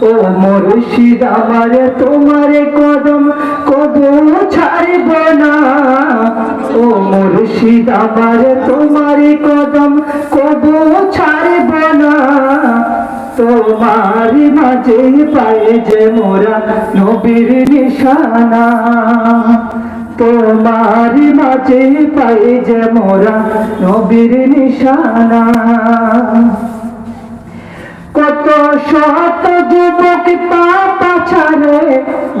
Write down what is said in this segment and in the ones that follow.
ও মুর্শিদ আমার তোমার কদম কবু ছাড়ব না, ও মুর্শিদ আমার তোমার কদম কবু ছাড়ব না। তোমার মাঝে পাই যে মোরা নবীর নিশানা, তোমার মাঝে পাই যে মোরা নবীর নিশানা। কত শত যুবক পাপা ছাড়ে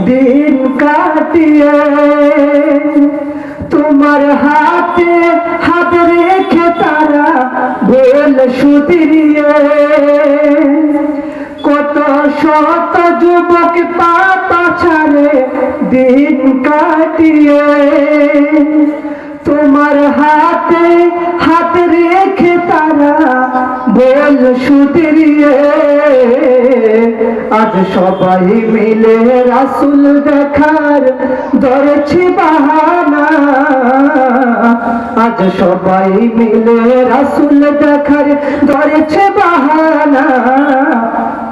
দিন কাটিয়ে, তোমার হাতে হাত রেখে তারা বল সুদিয়ে। কত শত যুবক পাপা ছাড়ে দিন কাটিয়ে, তোমার হাতে হাত রেখে তারা বল সুদিয়ে। আজ সবাই মিলে রাসূল দেখার ধরেছি বাহানা, আজ সবাই মিলে রাসূল দেখার ধরেছে বাহানা।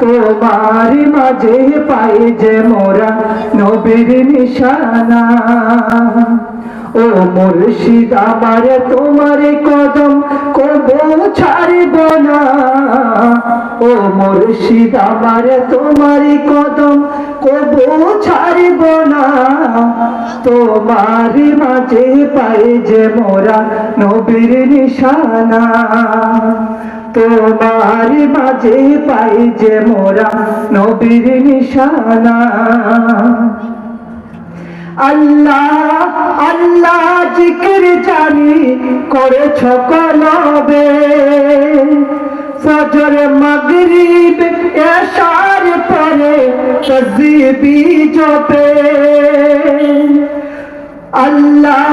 তোমার মাঝে পাই যে মোরা নবীর নিশানা, ও মুর্শিদ আমার তোমার কদম কবু ছাড়ব না, ও মুর্শিদ আমার তোমার কদম কবু ছাড়ব না। তোমার মাঝে পাই যে মোরা নবীর নিশানা, তোমার মাঝে পাই যে মোরা নবীর নিশানা। আল্লাহ আল্লাহ জিকির জারি করেছ কলবে, ফজর মাগরিব এশার পরে তাসবিহ জপে। আল্লাহ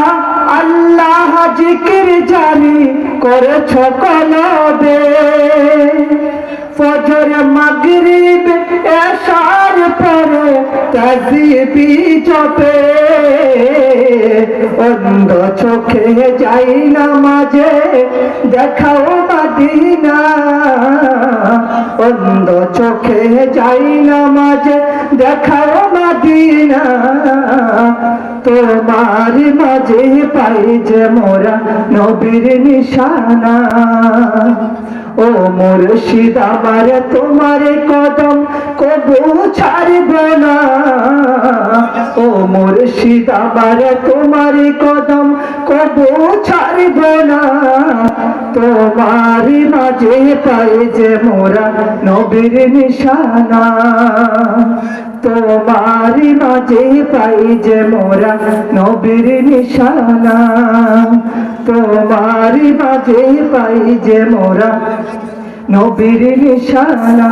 আল্লাহ জিকির জারি করেছ কলবে, ফজর মাগরিব এশার পরে তাসবিহ জপে। অন্ধ চোখে যাই নামাজে দেখাও মদিনা, অন্ধ চোখে যাই নামাজে দেখাও মদিনা। তোমার মাঝে পাই যে মোরা নবীর নিশানা, ও মুর্শিদ আমার তোমার কদম কবু ছাড়ব না, ও মুর্শিদ আমার তোমার কদম কবু ছাড়ব না। তোমার মাঝে পাই যে মোরা নবীর নিশানা, তোমার মাঝে পাই যে মোরা নবীর নিশানা, তোমার মাঝে পাই যে মোরা নবীর নিশানা।